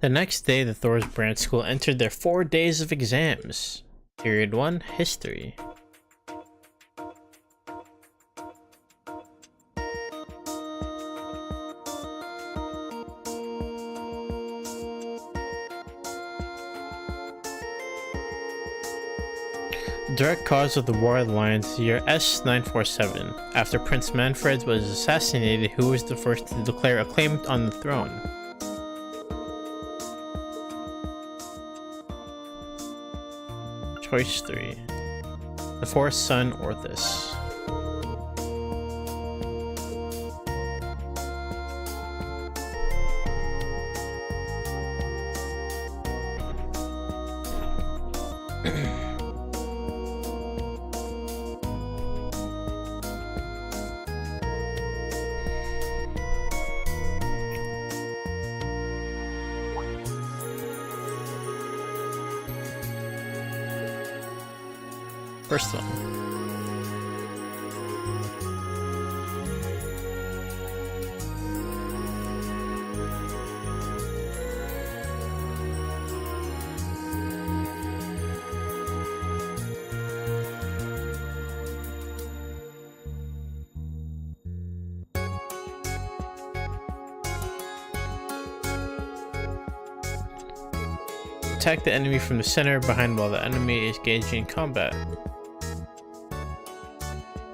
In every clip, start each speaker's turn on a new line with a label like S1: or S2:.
S1: The next day, the Thor's branch school entered their 4 days of exams. Period 1, History. Direct cause of the war aligns the year S947. After Prince Manfred was assassinated, who was the first to declare a claim on the throne? Choice 3. The fourth son, Orthus. First one. Attack the enemy from the center behind while the enemy is engaging in combat.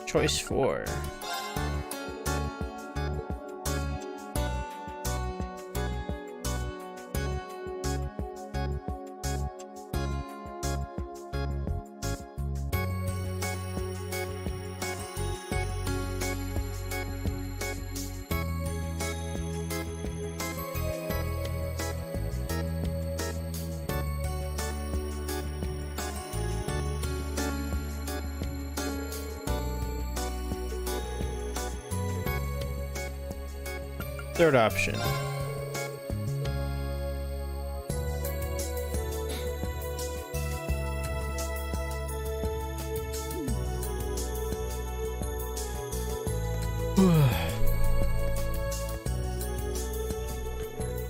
S1: Choice 4. Third option.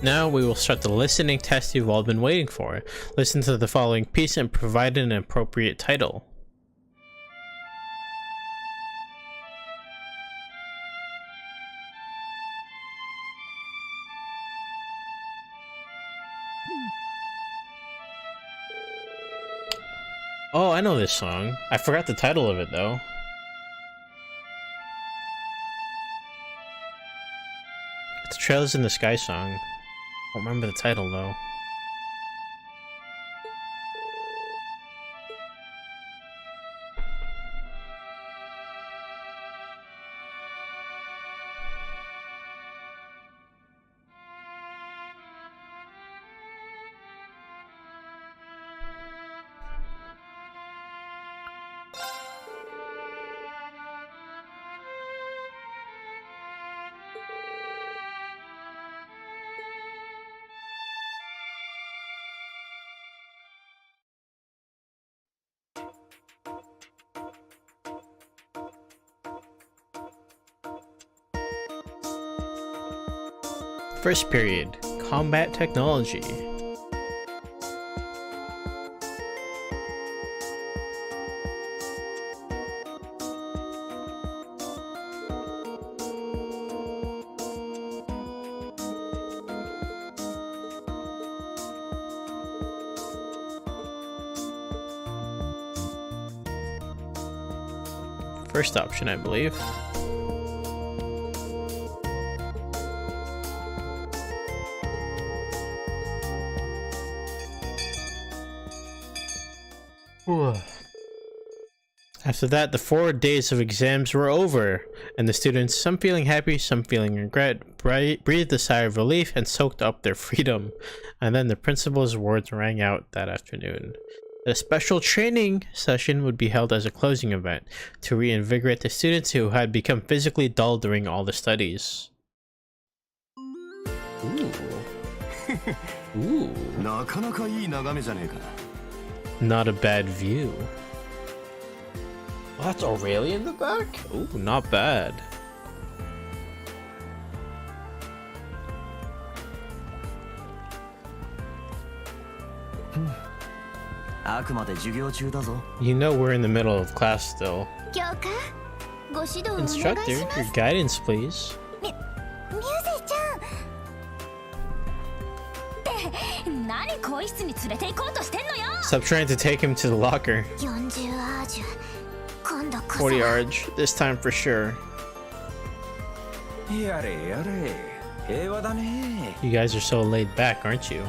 S1: Now we will start the listening test you've all been waiting for. Listen to the following piece and provide an appropriate title. Oh, I know this song. I forgot the title of it though. It's Trails in the Sky song. I don't remember the title though. First period, combat technology. First option, I believe. After that, the 4 days of exams were over, and the students, some feeling happy, some feeling regret, breathed a sigh of relief and soaked up their freedom. And then the principal's words rang out that afternoon. A special training session would be held as a closing event to reinvigorate the students who had become physically dull during all the studies. Ooh. Ooh. Not a bad view. Oh, that's Aurelia in the back? Ooh, not bad. You know we're in the middle of class still. Instructor, your guidance, please. Stop trying to take him to the locker. 40 Arge, this time for sure. You guys are so laid back, aren't you?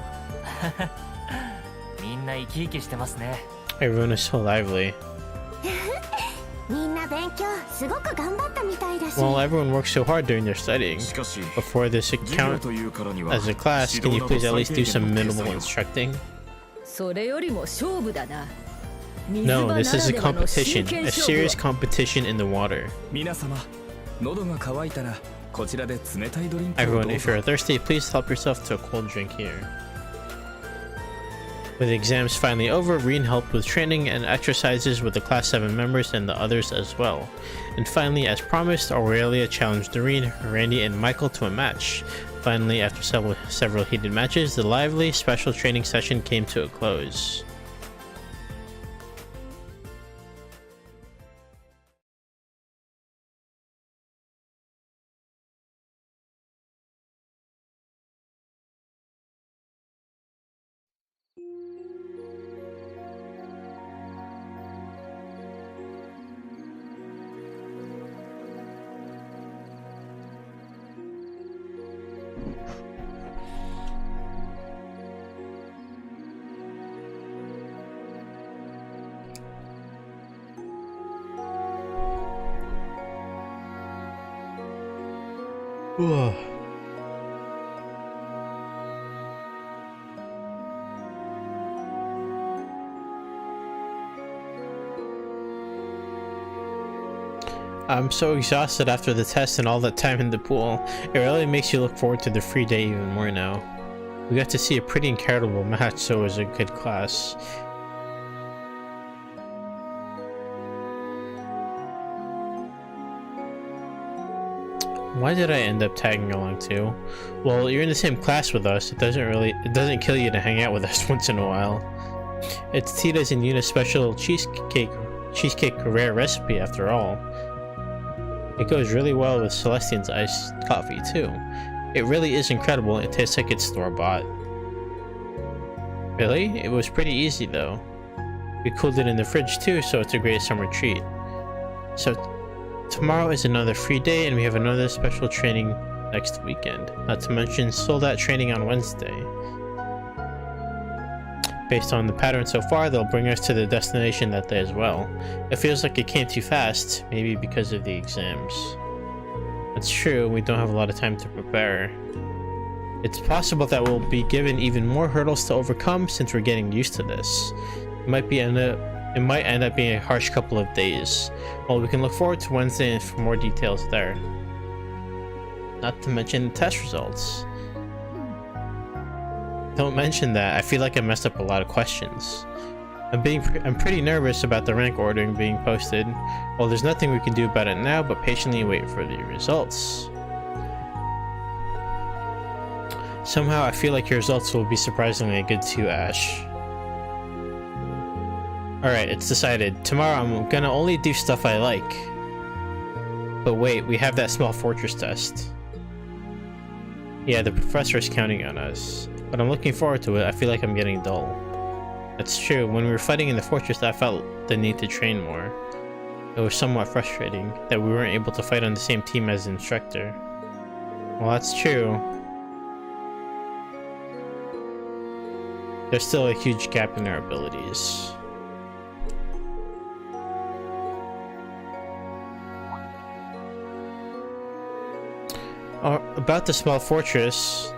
S1: Everyone is so lively. Well, everyone works so hard during their studying. Before this count as a class, can you please at least do some minimal instructing? No, this is a competition, a serious competition in the water. Everyone, if you're thirsty, please help yourself to a cold drink here. With exams finally over, Reen helped with training and exercises with the Class 7 members and the others as well. And finally, as promised, Aurelia challenged Doreen, Randy, and Michael to a match. Finally, after several heated matches, the lively special training session came to a close. Whoa. I'm so exhausted after the test and all that time in the pool. It really makes you look forward to the free day even more now. We got to see a pretty incredible match, so it was a good class. Why did I end up tagging along too? Well, you're in the same class with us. It doesn't kill you to hang out with us once in a while. It's Tita's and Yuna's special cheesecake rare recipe after all. It goes really well with Celestine's iced coffee too. It really is incredible. It tastes like it's store-bought. Really? It was pretty easy though. We cooled it in the fridge too, so it's a great summer treat. So tomorrow is another free day, and we have another special training next weekend. Not to mention sold out training on Wednesday. Based on the pattern so far, they'll bring us to the destination that day as well. It feels like it came too fast, maybe because of the exams. That's true, we don't have a lot of time to prepare. It's possible that we'll be given even more hurdles to overcome since we're getting used to this. It might end up being a harsh couple of days. Well, we can look forward to Wednesday for more details there. Not to mention the test results. Don't mention that. I feel like I messed up a lot of questions. I'm pretty nervous about the rank ordering being posted. Well, there's nothing we can do about it now, but patiently wait for the results. Somehow I feel like your results will be surprisingly good too, Ash. Alright, it's decided. Tomorrow I'm gonna only do stuff I like. But wait, we have that small fortress test. Yeah, the professor is counting on us. But I'm looking forward to it. I feel like I'm getting dull. That's true. When we were fighting in the fortress, I felt the need to train more. It was somewhat frustrating that we weren't able to fight on the same team as the instructor. Well, that's true. There's still a huge gap in our abilities. About the small fortress,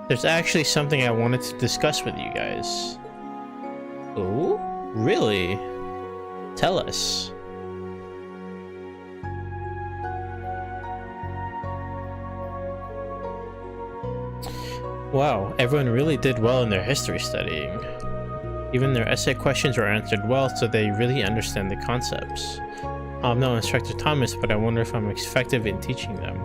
S1: there's actually something I wanted to discuss with you guys. Oh? Really? Tell us. Wow, everyone really did well in their history studying. Even their essay questions were answered well, so they really understand the concepts. I'm no Instructor Thomas, but I wonder if I'm effective in teaching them.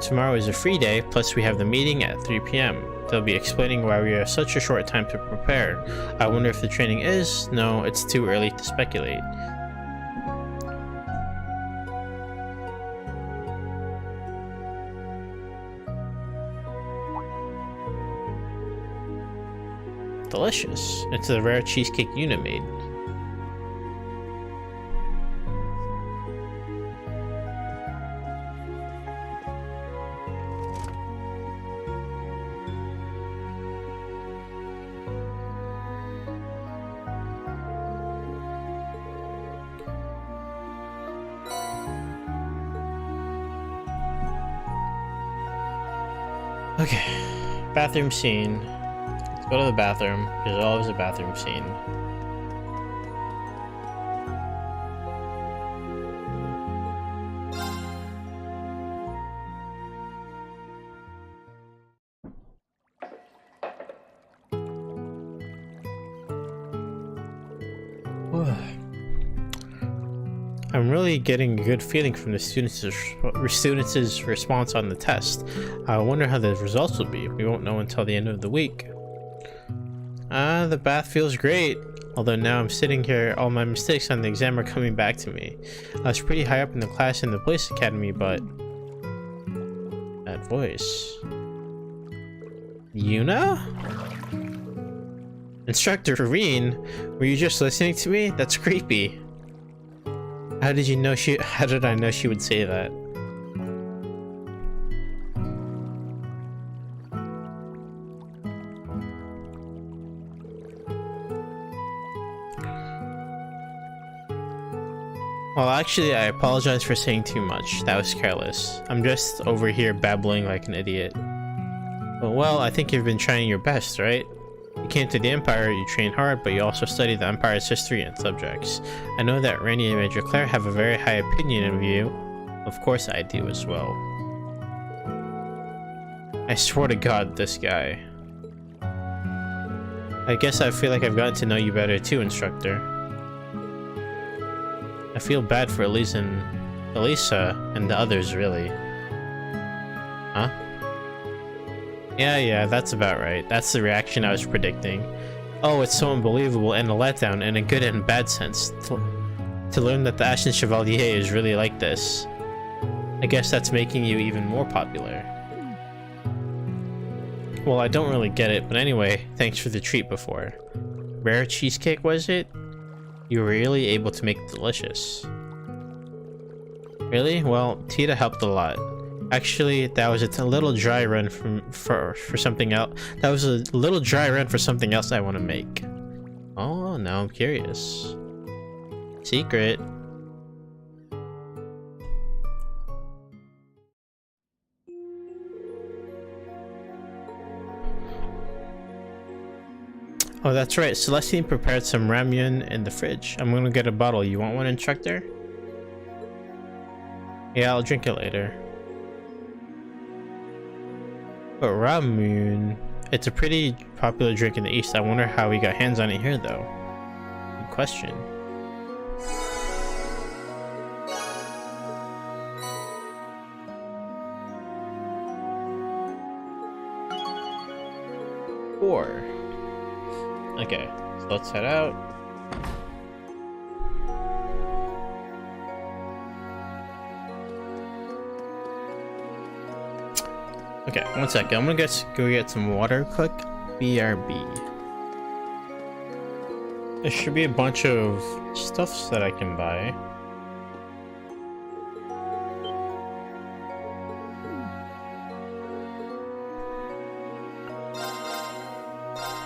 S1: Tomorrow is a free day, plus we have the meeting at 3 p.m. They'll be explaining why we have such a short time to prepare. I wonder if the training is... No, it's too early to speculate. Delicious. It's the rare cheesecake Una made. Okay, bathroom scene. Let's go to the bathroom. There's always a bathroom scene. I'm really getting a good feeling from the students' response on the test. I wonder how the results will be. We won't know until the end of the week. The bath feels great. Although now I'm sitting here, all my mistakes on the exam are coming back to me. I was pretty high up in the class in the police academy, but... that voice... Una? Instructor Irene? Were you just listening to me? That's creepy. How did I know she would say that? Well, actually, I apologize for saying too much. That was careless. I'm just over here babbling like an idiot. But well, I think you've been trying your best, right? You came to the Empire, you trained hard, but you also studied the Empire's history and subjects. I know that Rainy and Major Claire have a very high opinion of you. Of course I do as well. I swear to God, this guy. I guess I feel like I've gotten to know you better too, Instructor. I feel bad for Elisa and the others, really. Huh? Yeah, that's about right. That's the reaction I was predicting. Oh, it's so unbelievable and a letdown in a good and bad sense. To learn that the Ashen Chevalier is really like this. I guess that's making you even more popular. Well, I don't really get it, but anyway, thanks for the treat before. Rare cheesecake, was it? You were really able to make it delicious. Really? Well, Tita helped a lot. Actually, that was a little dry run for something else. That was a little dry run for something else I want to make. Oh, now I'm curious. Secret. Oh, that's right. Celestine prepared some ramyun in the fridge. I'm gonna get a bottle. You want one, Instructor? Yeah, I'll drink it later. But ramyun, it's a pretty popular drink in the East. I wonder how we got hands on it here, though. Good question. Four. Okay, so let's head out. Okay, one second. I'm gonna go get some water quick. BRB. There should be a bunch of stuffs that I can buy.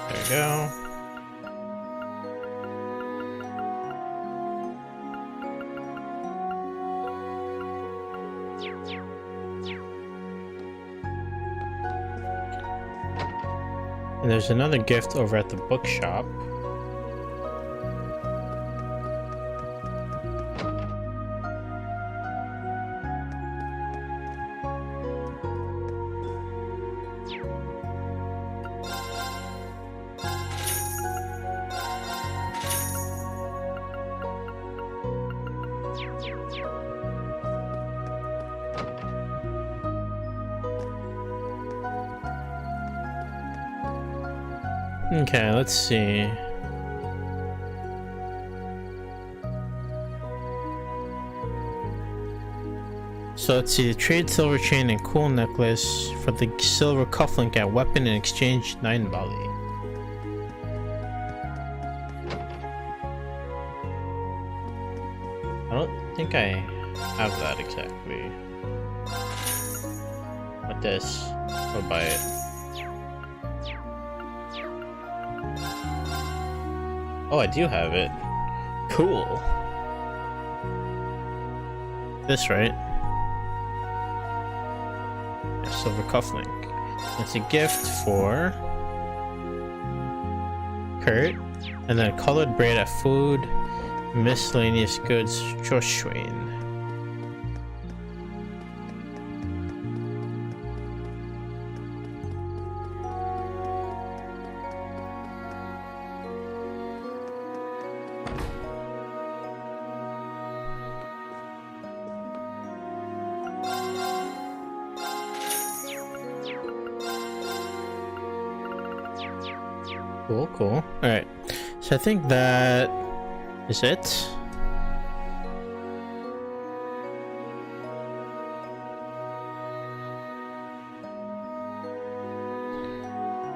S1: There we go. And there's another gift over at the bookshop. Okay, let's see. So let's see. Trade silver chain and cool necklace for the silver cufflink at weapon in exchange 9 Bali. I don't think I have that exactly. But this, I'll buy it. Oh, I do have it. Cool. This, right? Yeah, silver cufflink. It's a gift for Kurt, and then a colored braid at food, miscellaneous goods, Joshwain. Cool, cool. Alright, so I think that is it.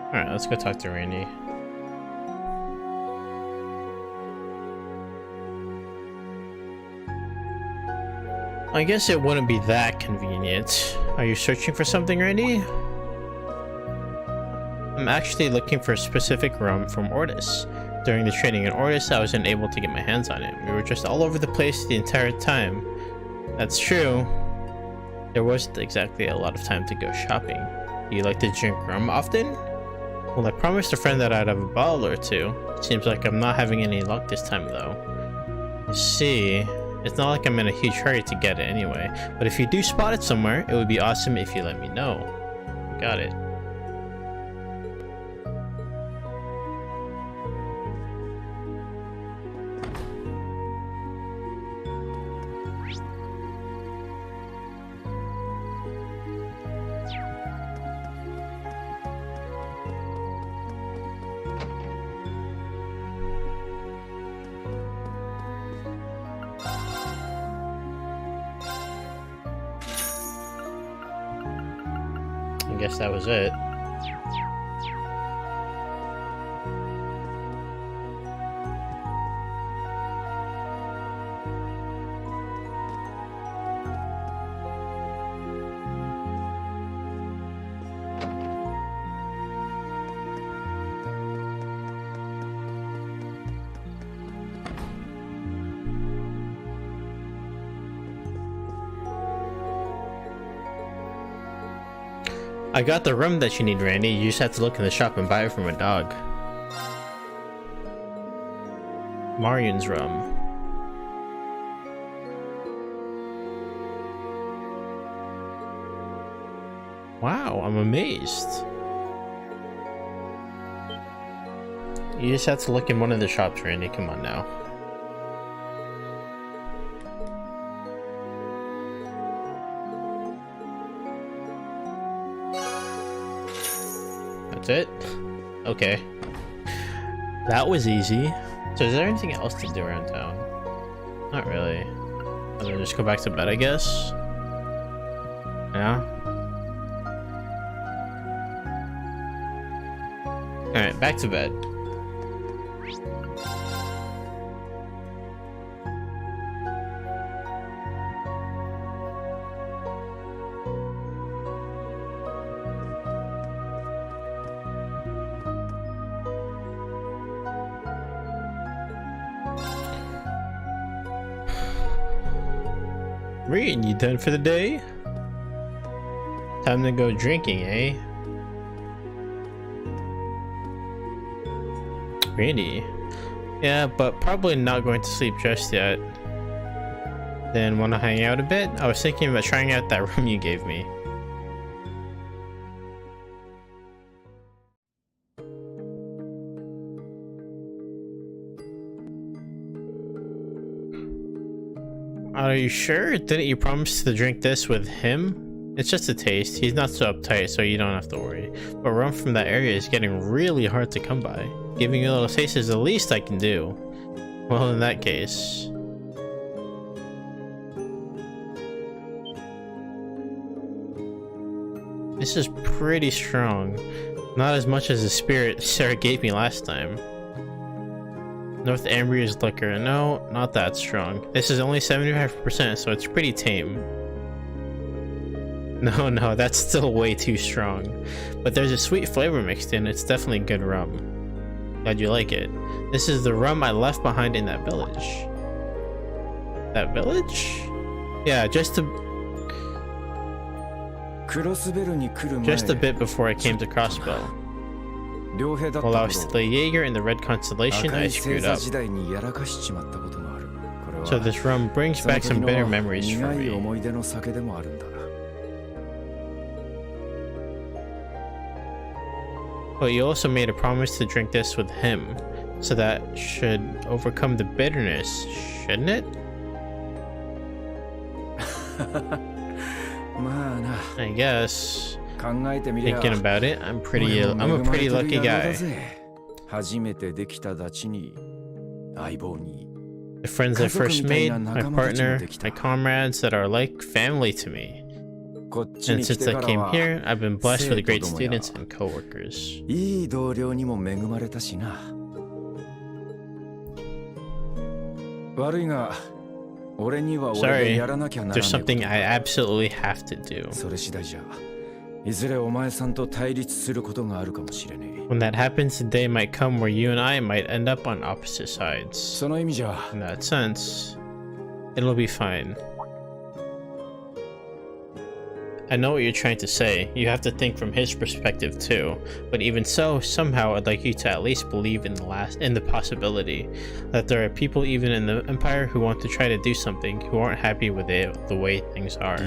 S1: Alright, let's go talk to Randy. I guess it wouldn't be that convenient. Are you searching for something, Randy? I'm actually looking for a specific rum from Ortis. During the training in Ortis, I wasn't able to get my hands on it. We were just all over the place the entire time. That's true. There wasn't exactly a lot of time to go shopping. Do you like to drink rum often? Well, I promised a friend that I'd have a bottle or two. It seems like I'm not having any luck this time, though. You see, it's not like I'm in a huge hurry to get it anyway. But if you do spot it somewhere, it would be awesome if you let me know. Got it. I guess that was it. I got the rum that you need, Randy. You just have to look in the shop and buy it from a dog. Marian's rum. Wow, I'm amazed. You just have to look in one of the shops, Randy. Come on now. That's it? Okay. That was easy. So is there anything else to do around town? Not really. Other than just go back to bed, I guess? Yeah? Alright, back to bed. Reed, you done for the day? Time to go drinking, eh? Randy. Yeah, but probably not going to sleep just yet. Then want to hang out a bit? I was thinking about trying out that room you gave me. Are you sure? Didn't you promise to drink this with him? It's just a taste. He's not so uptight, so you don't have to worry. But rum from that area is getting really hard to come by. Giving you a little taste is the least I can do. Well, in that case... This is pretty strong. Not as much as the spirit Sarah gave me last time. North Ambria's liquor. No, not that strong. This is only 75%, so it's pretty tame. No, that's still way too strong. But there's a sweet flavor mixed in. It's definitely good rum. Glad you like it. This is the rum I left behind in that village. That village? Yeah, just a bit before I came to Crossbow. While I was still a Jaeger in the Red Constellation, I screwed up. So this rum brings back some bitter memories for me. But you also made a promise to drink this with him, so that should overcome the bitterness, shouldn't it? I guess. Thinking about it, I'm a pretty lucky guy. The friends I first made, my partner, my comrades that are like family to me. And since I came here, I've been blessed with great students and co-workers. Sorry, there's something I absolutely have to do. When that happens, the day might come where you and I might end up on opposite sides. In that sense, it'll be fine. I know what you're trying to say. You have to think from his perspective too. But even so, somehow I'd like you to at least believe in the possibility that there are people even in the Empire who want to try to do something, who aren't happy with the way things are.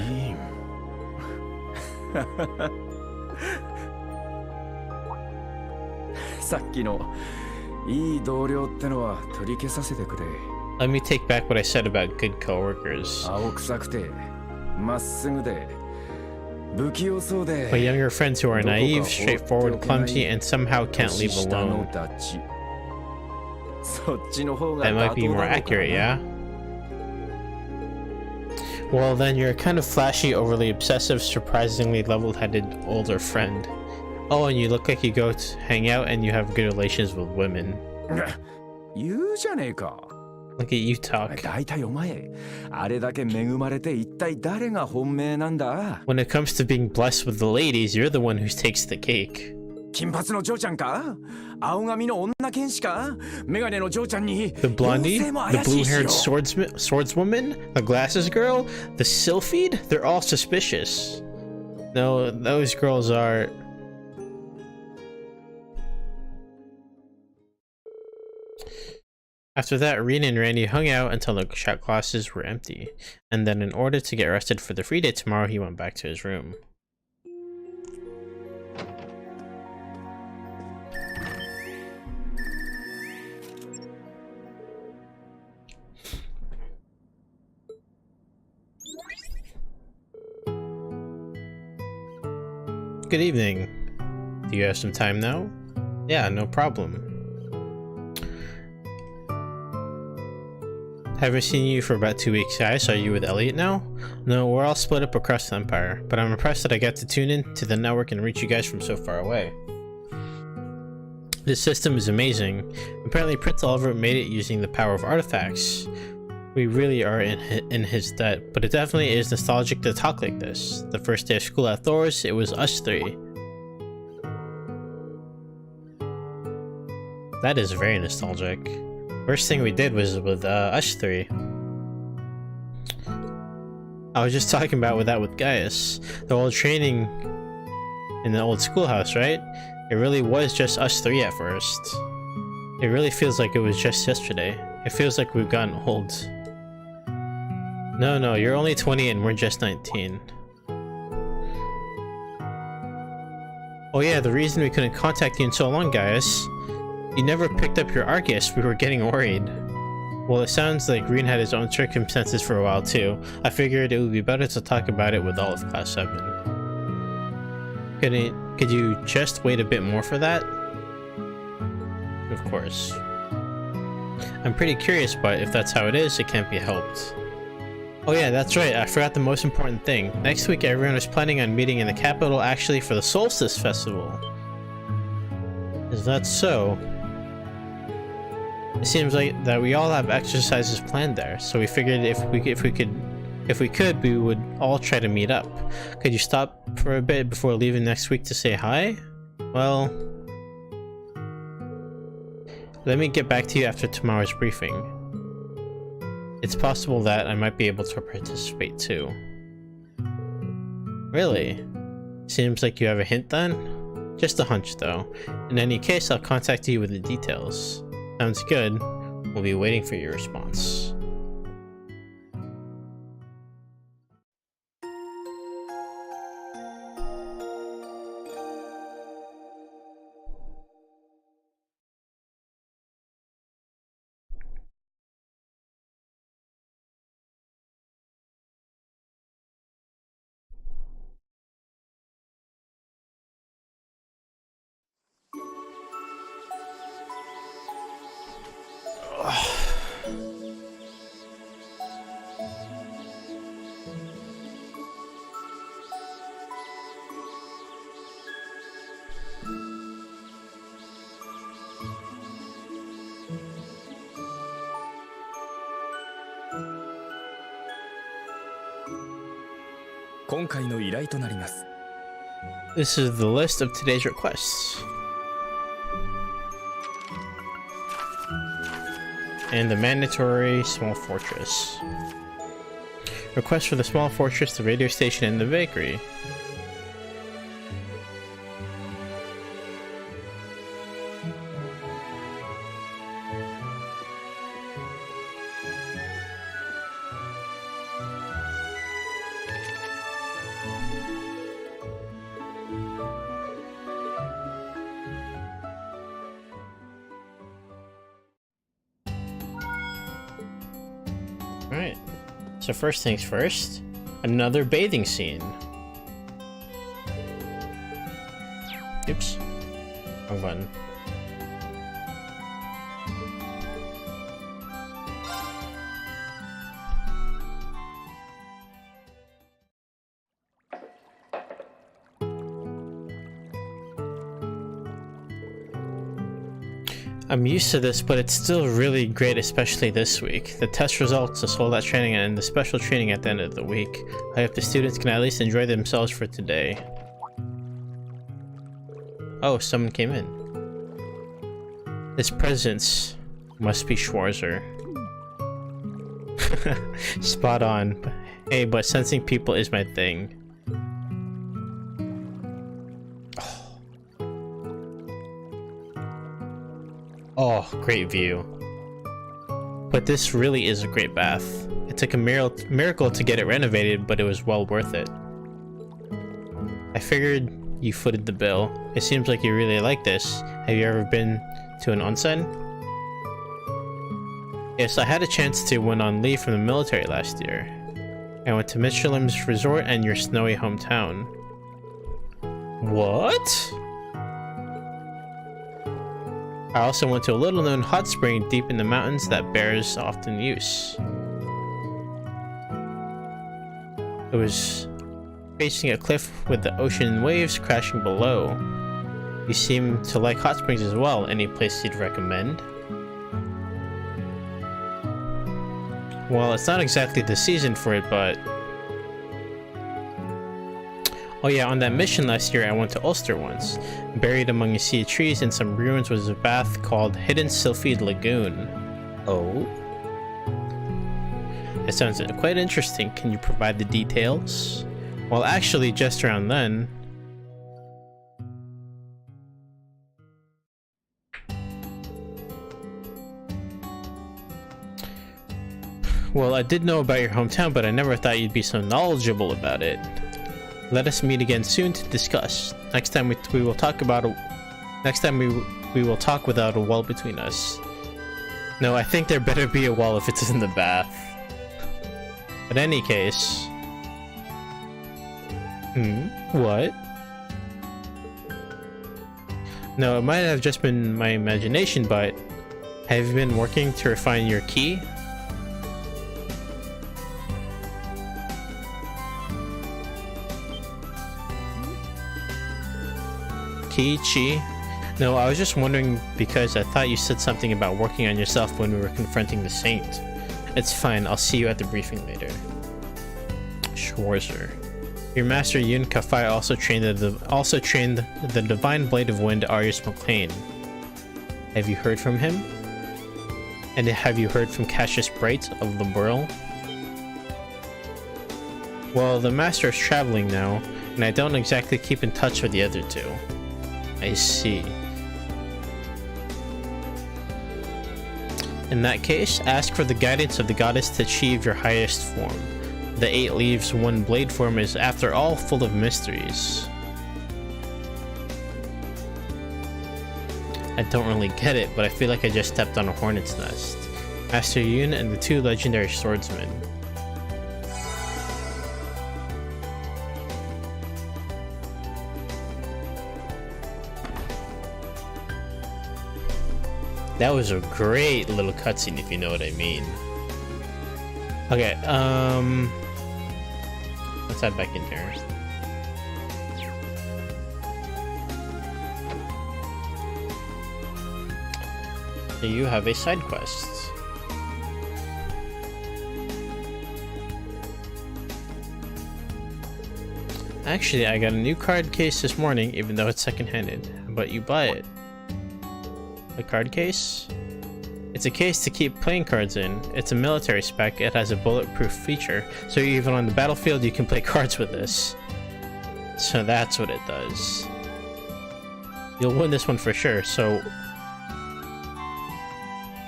S1: Let me take back what I said about good co-workers. My younger friends who are naive, straightforward, clumsy, and somehow can't leave alone. That might be more accurate, yeah? Well then, you're a kind of flashy, overly obsessive, surprisingly level-headed older friend. Oh, and you look like you go to hang out and you have good relations with women. Look at you talk. When it comes to being blessed with the ladies, you're the one who takes the cake. The blondie, the blue-haired swordswoman, the glasses girl, the sylphide, they're all suspicious. No, those girls are... After that, Rena and Randy hung out until the shot glasses were empty, and then in order to get rested for the free day tomorrow, he went back to his room. Good evening. Do you have some time now? Yeah, no problem. Haven't seen you for about 2 weeks, guys. Are you with Elliot now? No, we're all split up across the Empire, but I'm impressed that I got to tune in to the network and reach you guys from so far away. This system is amazing. Apparently Prince Oliver made it using the power of artifacts. We really are in his debt, but it definitely is nostalgic to talk like this. The first day of school at Thor's, it was us three. That is very nostalgic. First thing we did was with us three. I was just talking about with Gaius. The old training in the old schoolhouse, right? It really was just us three at first. It really feels like it was just yesterday. It feels like we've gotten old. No, you're only 20 and we're just 19. Oh yeah, the reason we couldn't contact you in so long, Gaius. You never picked up your Argus. We were getting worried. Well, it sounds like Green had his own circumstances for a while too. I figured it would be better to talk about it with all of Class 7. Could you just wait a bit more for that? Of course. I'm pretty curious, but if that's how it is, it can't be helped. Oh yeah, that's right, I forgot the most important thing. Next week everyone is planning on meeting in the capital actually for the Solstice Festival. Is that so? It seems like that we all have exercises planned there, so we figured if we could, we would all try to meet up. Could you stop for a bit before leaving next week to say hi? Well, let me get back to you after tomorrow's briefing. It's possible that I might be able to participate too. Really? Seems like you have a hint then? Just a hunch though. In any case, I'll contact you with the details. Sounds good. We'll be waiting for your response. This is the list of today's requests. And the mandatory small fortress. Request for the small fortress, the radio station, and the bakery. Alright, so first things first, another bathing scene. Oops, wrong button. I'm used to this, but it's still really great, especially this week. The test results, the Soldat training, and the special training at the end of the week. I hope the students can at least enjoy themselves for today. Oh, someone came in. This presence must be Schwarzer. Spot on. Hey, but sensing people is my thing. Oh, great view. But this really is a great bath. It took a miracle to get it renovated, but it was well worth it. I figured you footed the bill. It seems like you really like this. Have you ever been to an onsen? Yes, I had a chance to when on leave from the military last year. I went to Michelin's resort and your snowy hometown. What? I also went to a little-known hot spring deep in the mountains that bears often use. It was facing a cliff with the ocean waves crashing below. You seem to like hot springs as well. Any place you'd recommend? Well, it's not exactly the season for it, but... Oh yeah, on that mission last year, I went to Ulster once. Buried among a sea of trees in some ruins was a bath called Hidden Sylphid Lagoon. Oh? It sounds quite interesting. Can you provide the details? Well, actually, just around then... Well, I did know about your hometown, but I never thought you'd be so knowledgeable about it. Let us meet again soon to discuss. Next time we will talk about we will talk without a wall between us. No, I think there better be a wall if it's in the bath. In any case... What? No, it might have just been my imagination, but have you been working to refine your ki? Chi? No, I was just wondering because I thought you said something about working on yourself when we were confronting the saint. It's fine, I'll see you at the briefing later. Schwarzer. Your master InKensify also trained the Divine Blade of Wind Arius McLean. Have you heard from him? And have you heard from Cassius Bright of the Burl? Well, the master is traveling now, and I don't exactly keep in touch with the other two. I see. In that case, ask for the guidance of the goddess to achieve your highest form. The 8 leaves 1 blade form is, after all, full of mysteries. I don't really get it, but I feel like I just stepped on a hornet's nest. Master Yun and the 2 legendary swordsmen. That was a great little cutscene, if you know what I mean. Okay, let's head back in here. So you have a side quest. Actually, I got a new card case this morning, even though it's second-handed. But you buy it. A card case? It's a case to keep playing cards in. It's a military spec. It has a bulletproof feature, so even on the battlefield you can play cards with this. So that's what it does. You'll win this one for sure, so...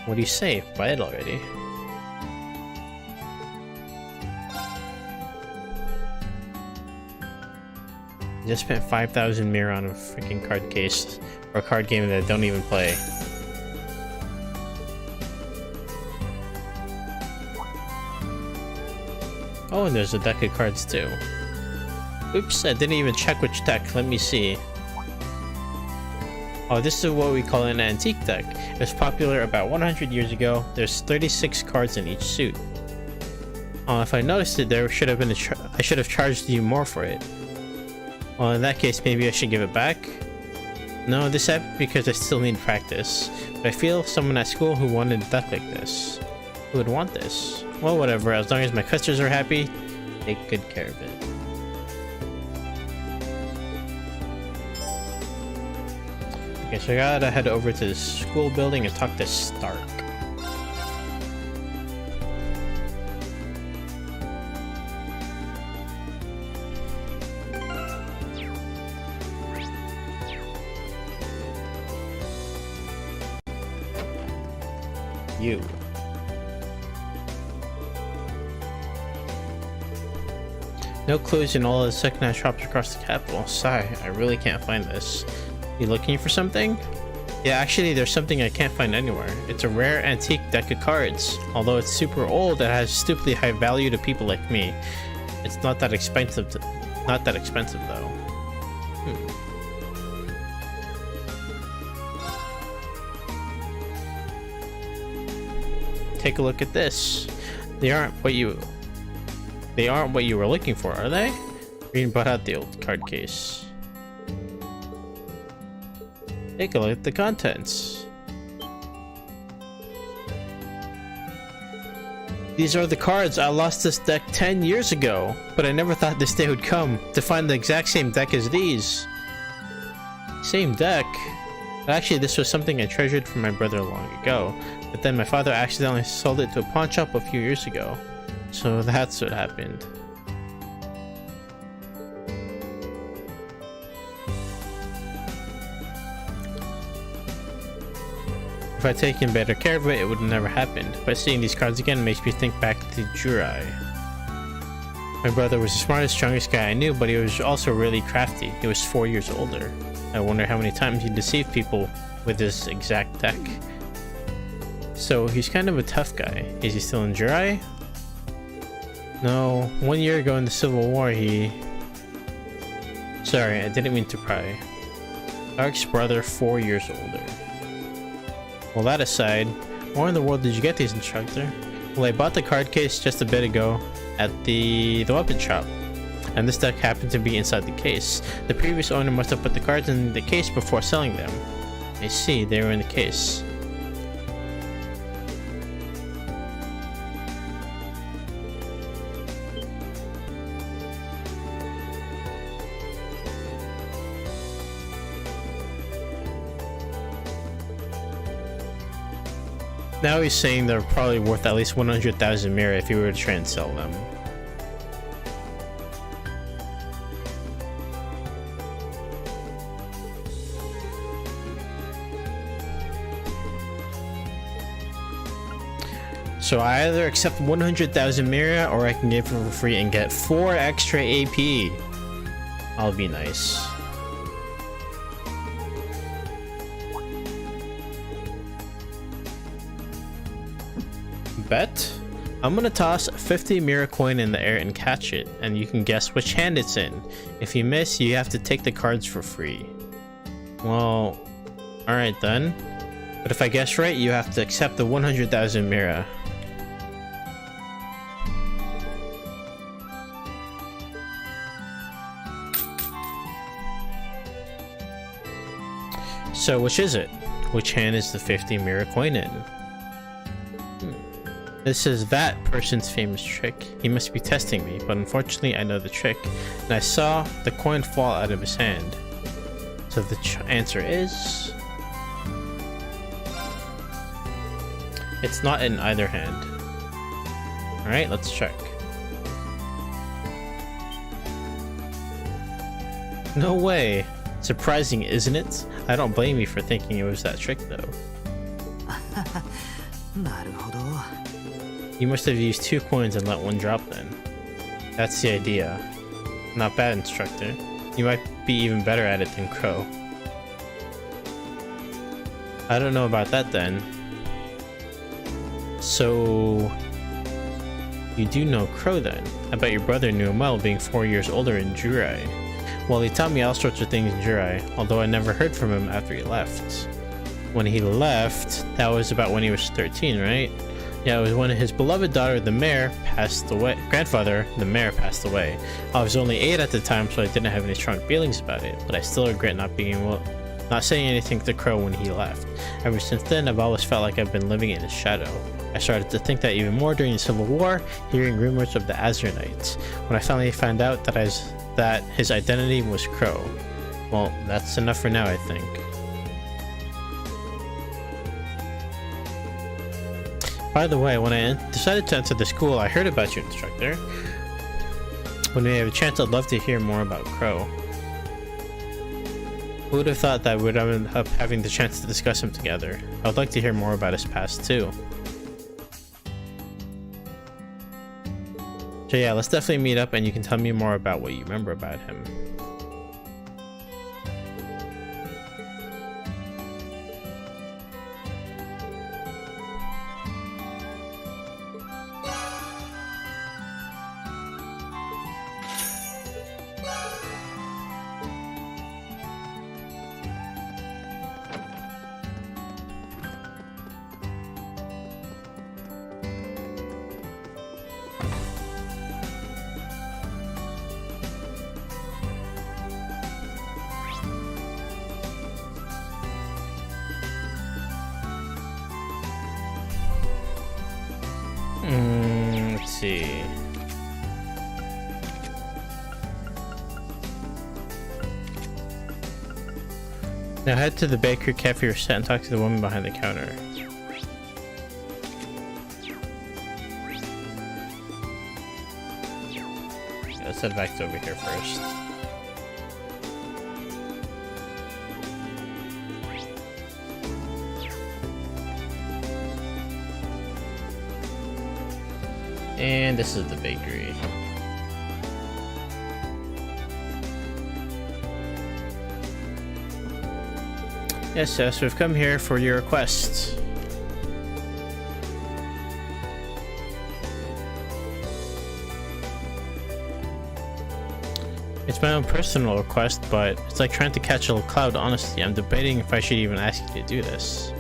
S1: What do you say? Buy it already. I just spent 5,000 mir on a freaking card case for a card game that I don't even play. Oh, and there's a deck of cards too. Oops, I didn't even check which deck. Let me see. Oh, this is what we call an antique deck. It was popular about 100 years ago. There's 36 cards in each suit. Oh, if I noticed it, there should have been I should have charged you more for it. Well, in that case, maybe I should give it back? No, this happened because I still need practice. But I feel someone at school who wanted a deck like this. Who would want this? Well, whatever, as long as my customers are happy, take good care of it. Okay, so I gotta head over to the school building and talk to Stark. You. No clues in all the secondhand shops across the capital. Sigh, I really can't find this. You looking for something? Yeah, actually there's something I can't find anywhere. It's a rare antique deck of cards. Although it's super old, it has stupidly high value to people like me. It's not that expensive though. Take a look at this. They aren't what you were looking for, are they? Green brought out the old card case. Take a look at the contents. These are the cards. I lost this deck 10 years ago, but I never thought this day would come to find the exact same deck as these. Same deck? Actually, this was something I treasured from my brother long ago, but then my father accidentally sold it to a pawn shop a few years ago. So that's what happened. If I'd taken better care of it, it would have never happened. But seeing these cards again makes me think back to Jurai. My brother was the smartest, strongest guy I knew, but he was also really crafty. He was 4 years older. I wonder how many times he deceived people with this exact deck. So he's kind of a tough guy. Is he still in Jurai? No, 1 year ago in the Civil War he... Sorry, I didn't mean to pry. Dark's brother, 4 years older. Well, that aside, where in the world did you get these, instructor? Well, I bought the card case just a bit ago at the weapon shop. And this deck happened to be inside the case. The previous owner must have put the cards in the case before selling them. I see, they were in the case. Now he's saying they're probably worth at least 100,000 mirror if you were to try and sell them. So I either accept 100,000 mirror or I can give it for free and get 4 extra AP. I'll be nice. Bet? I'm gonna toss 50 mirror coin in the air and catch it, and you can guess which hand it's in. If you miss, you have to take the cards for free. Well, alright then. But if I guess right, you have to accept the 100,000 mirror. So which is it? Which hand is the 50 mirror coin in? This is that person's famous trick. He must be testing me, but unfortunately I know the trick, and I saw the coin fall out of his hand. So the answer is... it's not in either hand. Alright, let's check. No way! Surprising, isn't it? I don't blame you for thinking it was that trick though. You must have used 2 coins and let 1 drop then. That's the idea. Not bad, instructor. You might be even better at it than Crow. I don't know about that then. So... you do know Crow then? I bet your brother knew him well, being 4 years older in Jurai. Well, he taught me all sorts of things in Jurai, although I never heard from him after he left. When he left, that was about when he was 13, right? Yeah, it was when his beloved daughter, the mayor, passed away. Grandfather, the mayor, passed away. I was only 8 at the time, so I didn't have any strong feelings about it, but I still regret not saying anything to Crow when he left. Ever since then, I've always felt like I've been living in his shadow. I started to think that even more during the Civil War, hearing rumors of the Azure Knights, when I finally found out that his identity was Crow. Well, that's enough for now, I think. By the way, when I decided to enter the school, I heard about you, instructor. When we have a chance, I'd love to hear more about Crow. Who would have thought that we would end up having the chance to discuss him together? I would like to hear more about his past, too. So yeah, let's definitely meet up and you can tell me more about what you remember about him. Let's see. Now head to the bakery cafe or set and talk to the woman behind the counter. Let's head back to over here first. And this is the bakery. Yes, we've come here for your request. It's my own personal request, but it's like trying to catch a cloud, honestly. I'm debating if I should even ask you to do this.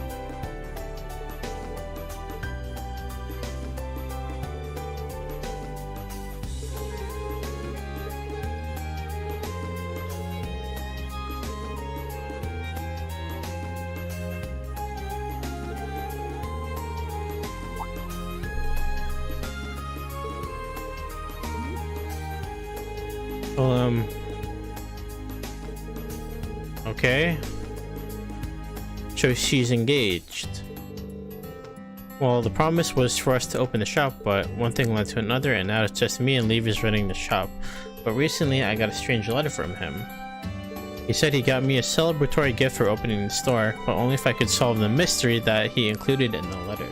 S1: Well, okay. So she's engaged. Well, the promise was for us to open the shop, but one thing led to another, and now it's just me and Levy's running the shop. But recently, I got a strange letter from him. He said he got me a celebratory gift for opening the store, but only if I could solve the mystery that he included in the letter.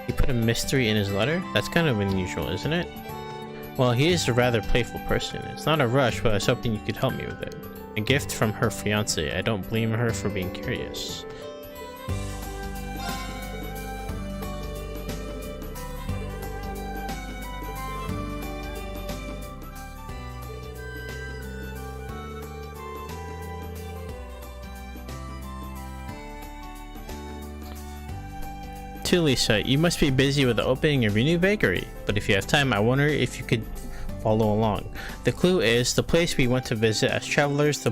S1: He put a mystery in his letter? That's kind of unusual, isn't it? Well, he is a rather playful person. It's not a rush, but I was hoping you could help me with it. A gift from her fiancé. I don't blame her for being curious. To Lisa, you must be busy with the opening of your new bakery, but if you have time, I wonder if you could follow along. The clue is the place we went to visit as travelers, the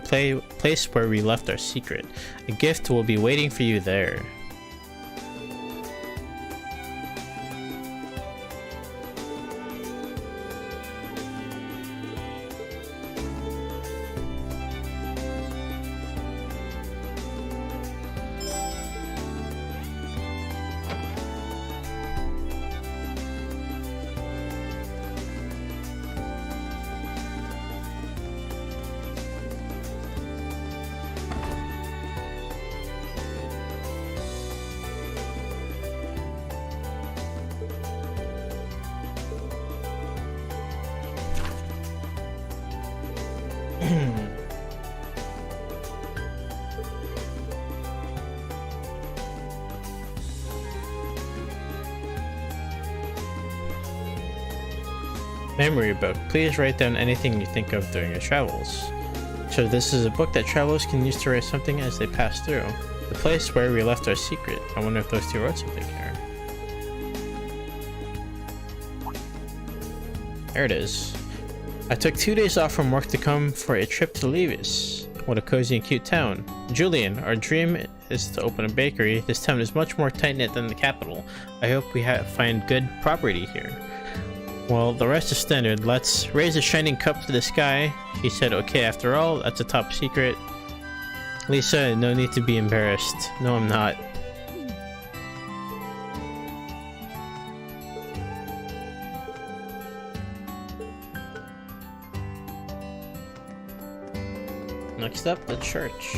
S1: place where we left our secret. A gift will be waiting for you there. Memory book. Please write down anything you think of during your travels. So this is a book that travelers can use to write something as they pass through. The place where we left our secret. I wonder if those two wrote something here. There it is. I took 2 days off from work to come for a trip to Levis. What a cozy and cute town. Julian, our dream is to open a bakery. This town is much more tight-knit than the capital. I hope we find good property here. Well, the rest is standard. Let's raise a shining cup to the sky. She said, okay, after all, that's a top secret. Lisa, no need to be embarrassed. No, I'm not. Next up, the church.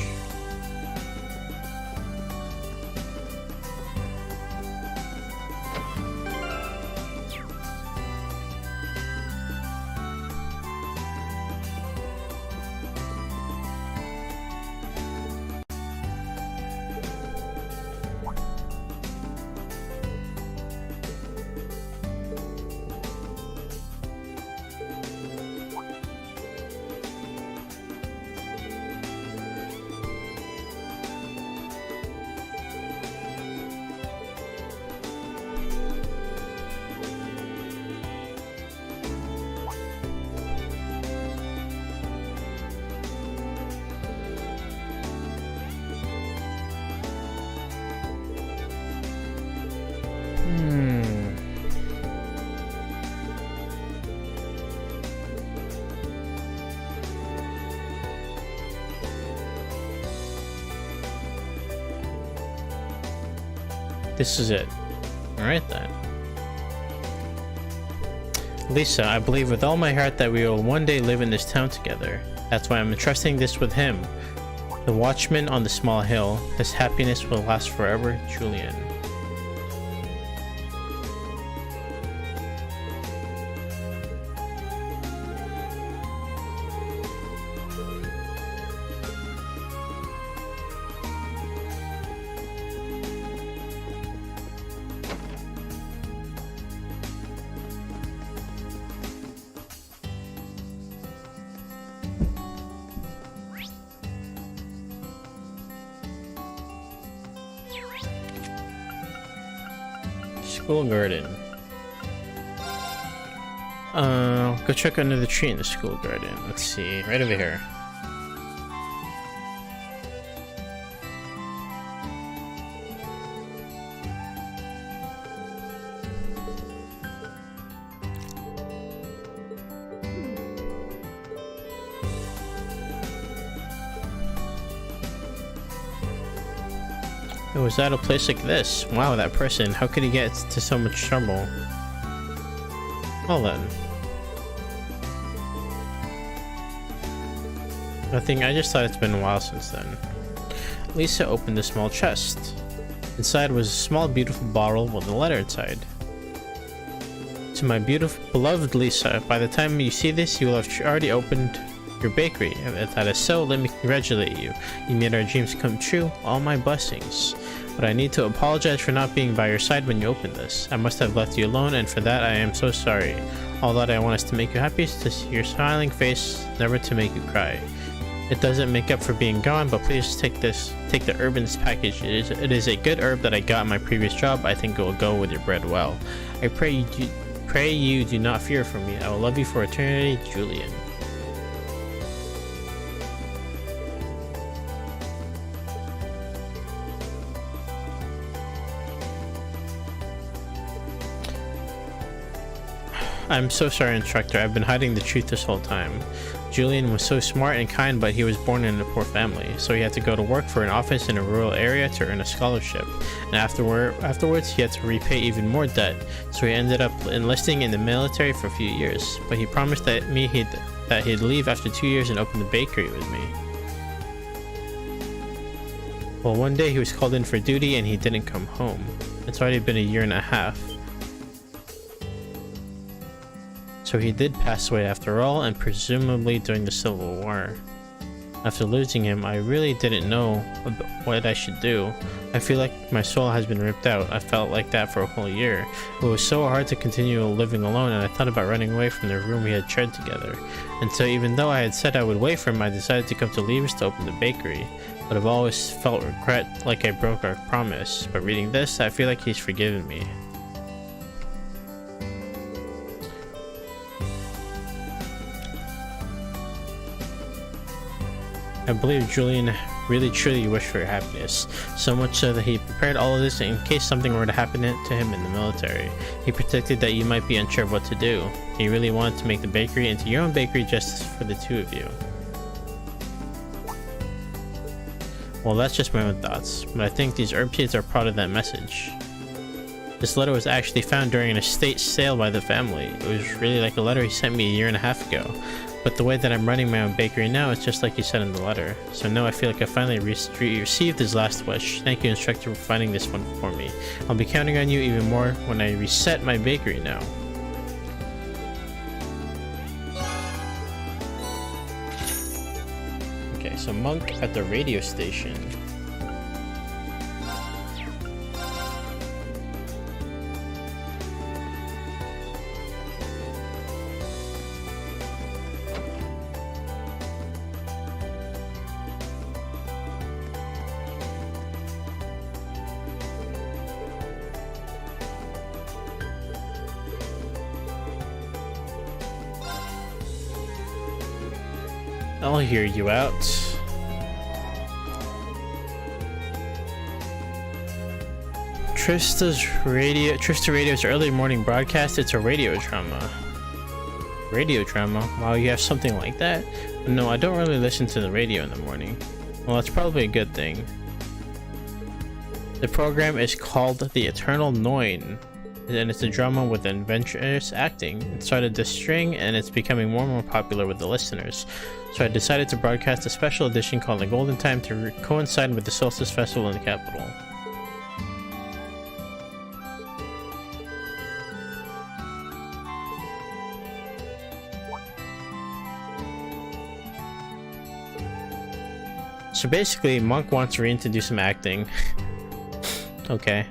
S1: This is it. Alright then. Lisa, I believe with all my heart that we will one day live in this town together. That's why I'm entrusting this with him. The watchman on the small hill. This happiness will last forever, Julian. School garden. Go check under the tree in the school garden. Let's see, right over here. It was at a place like this. Wow, that person. How could he get to so much trouble? Well then. Nothing, I just thought it's been a while since then. Lisa opened a small chest. Inside was a small beautiful bottle with a letter inside. To my beautiful beloved Lisa, by the time you see this, you will have already opened your bakery. If that is so, let me congratulate you. You made our dreams come true. All my blessings. But I need to apologize for not being by your side when you opened this. I must have left you alone, and for that I am so sorry. All that I want is to make you happy, is to see your smiling face, never to make you cry. It doesn't make up for being gone, but please take the herb in this package. It is a good herb that I got in my previous job. I think it will go with your bread well. I pray you do not fear for me. I will love you for eternity, Julian. I'm so sorry, instructor. I've been hiding the truth this whole time. Julian was so smart and kind, but he was born in a poor family, so he had to go to work for an office in a rural area to earn a scholarship. And afterwards, he had to repay even more debt, so he ended up enlisting in the military for a few years. But he promised that he'd leave after 2 years and open the bakery with me. Well, one day he was called in for duty and he didn't come home. It's already been a year and a half. So he did pass away after all, and presumably during the Civil War. After losing him, I really didn't know what I should do. I feel like my soul has been ripped out. I felt like that for a whole year. It was so hard to continue living alone, and I thought about running away from the room we had shared together. And so even though I had said I would wait for him, I decided to come to Leavers to open the bakery. But I've always felt regret, like I broke our promise. But reading this, I feel like he's forgiven me. I believe Julian really truly wished for your happiness, so much so that he prepared all of this in case something were to happen to him in the military. He predicted that you might be unsure of what to do. He really wanted to make the bakery into your own bakery just for the two of you. Well, that's just my own thoughts, but I think these herb seeds are part of that message. This letter was actually found during an estate sale by the family. It was really like a letter he sent me a year and a half ago. But the way that I'm running my own bakery now is just like he said in the letter. So now I feel like I finally received his last wish. Thank you, instructor, for finding this one for me. I'll be counting on you even more when I reset my bakery now. Okay, so Monk at the radio station. I'll hear you out. Trista Radio's early morning broadcast. It's a radio drama. Radio drama? Wow, you have something like that? No, I don't really listen to the radio in the morning. Well, that's probably a good thing. The program is called The Eternal Noin, and it's a drama with adventurous acting. It started this string, and it's becoming more and more popular with the listeners. So I decided to broadcast a special edition called The Golden Time to coincide with the Solstice Festival in the capital. So basically, Monk wants Reen to do some acting. Okay.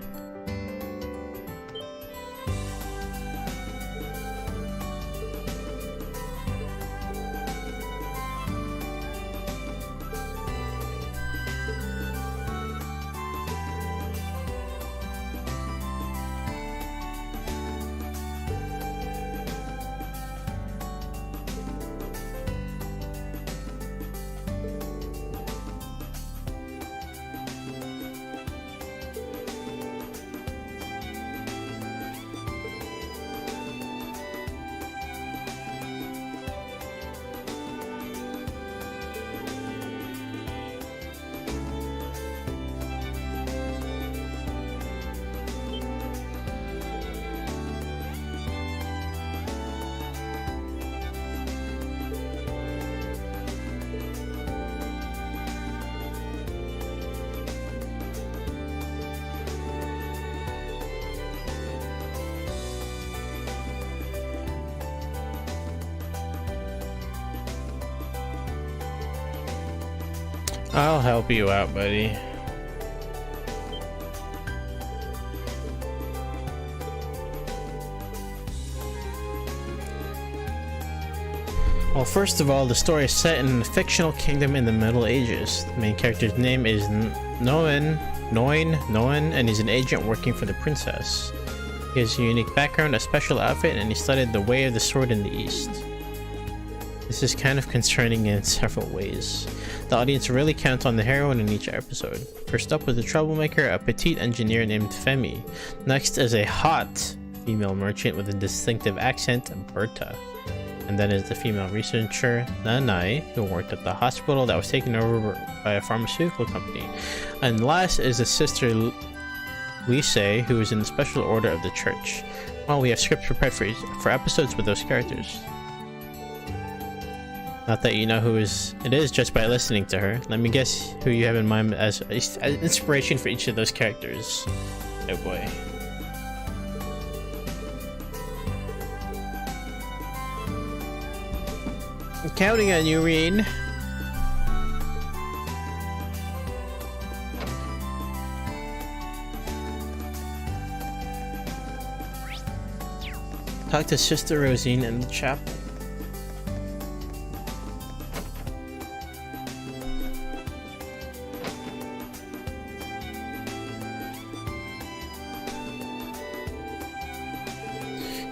S1: I'll help you out, buddy. Well, first of all, the story is set in a fictional kingdom in the Middle Ages. The main character's name is Noen, and he's an agent working for the princess. He has a unique background, a special outfit, and he studied the way of the sword in the East. This is kind of concerning in several ways. The audience really counts on the heroine in each episode. First up was a troublemaker, a petite engineer named Femi. Next is a hot female merchant with a distinctive accent, Berta. And then is the female researcher, Nanai, who worked at the hospital that was taken over by a pharmaceutical company. And last is the sister, Lise, who is in the special order of the church. Well, we have scripts prepared for episodes with those characters. Not that you know who it is just by listening to her. Let me guess who you have in mind as inspiration for each of those characters. Oh boy. I'm counting on you, Reen. Talk to Sister Rosine in the chapel.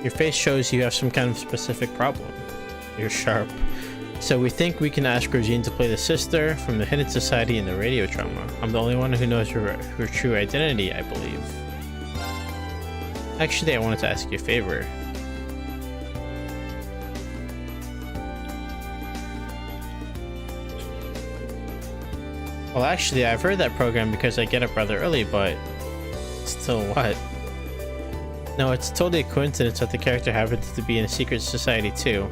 S1: Your face shows you have some kind of specific problem. You're sharp. So we think we can ask Rosine to play the sister from the Hidden Society in the radio drama. I'm the only one who knows her true identity, I believe. Actually, I wanted to ask you a favor. Well, actually, I've heard that program because I get up rather early, but still what? No, it's totally a coincidence that the character happens to be in a secret society too.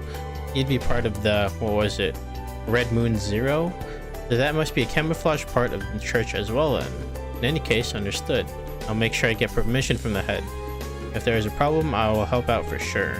S1: You'd be part of the, what was it, Red Moon Zero? So that must be a camouflage part of the church as well then. In any case, understood. I'll make sure I get permission from the head. If there is a problem, I will help out for sure.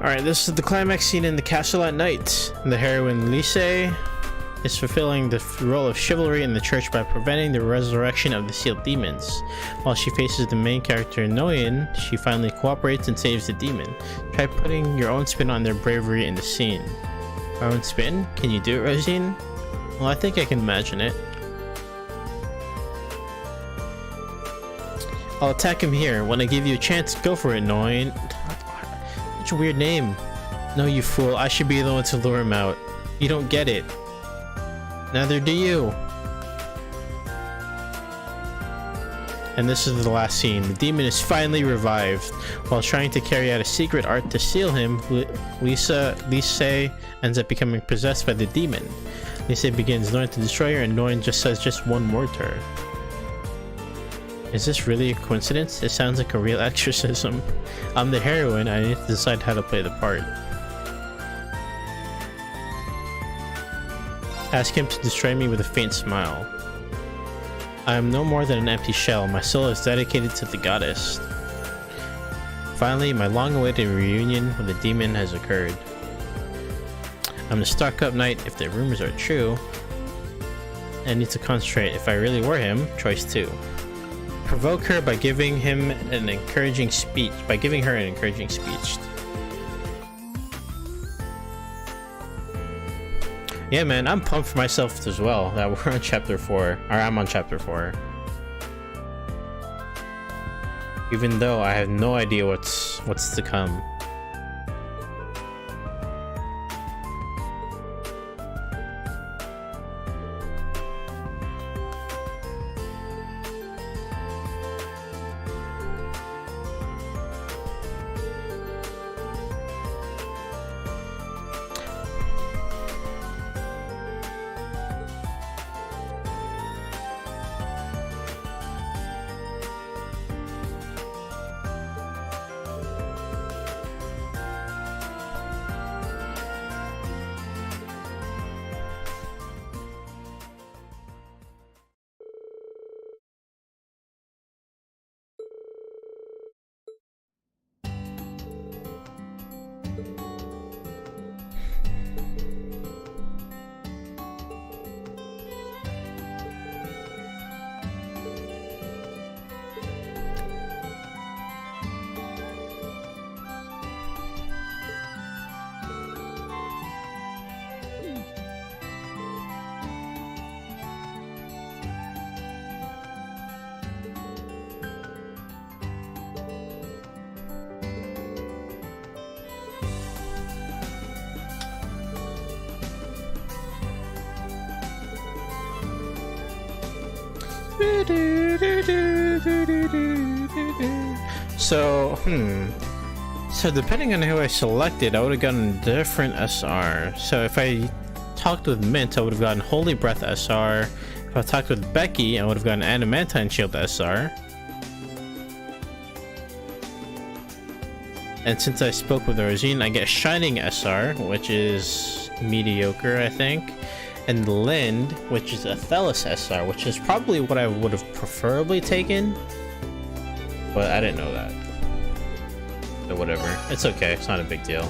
S1: Alright, this is the climax scene in the castle at night. The heroine Lise is fulfilling the role of chivalry in the church by preventing the resurrection of the sealed demons. While she faces the main character Noyan, she finally cooperates and saves the demon. Try putting your own spin on their bravery in the scene. Our own spin? Can you do it, Rosine? Well, I think I can imagine it. I'll attack him here. When I give you a chance, go for it, Noyan. Such a weird name. No, you fool. I should be the one to lure him out. You don't get it. Neither do you. And this is the last scene. The demon is finally revived. While trying to carry out a secret art to seal him, Lise ends up becoming possessed by the demon. Lise begins Noin to destroy her, and Noin just says just one word to her. Is this really a coincidence? It sounds like a real exorcism. I'm the heroine, I need to decide how to play the part. Ask him to destroy me with a faint smile. I am no more than an empty shell. My soul is dedicated to the goddess. Finally, my long-awaited reunion with the demon has occurred. I'm the stuck-up knight if the rumors are true. I need to concentrate. If I really were him, choice 2. Provoke her by giving him an encouraging speech. Yeah, man, I'm pumped for myself as well that we're on chapter 4, or I'm on chapter 4. Even though I have no idea what's to come. So, so depending on who I selected, I would have gotten a different SR. So if I talked with Mint, I would have gotten Holy Breath SR. If I talked with Becky, I would have gotten Adamantine Shield SR. And since I spoke with Rosine, I get Shining SR, which is mediocre, I think. And Lind, which is Athelis SR, which is probably what I would have preferably taken. But I didn't know that. So whatever. It's okay. It's not a big deal.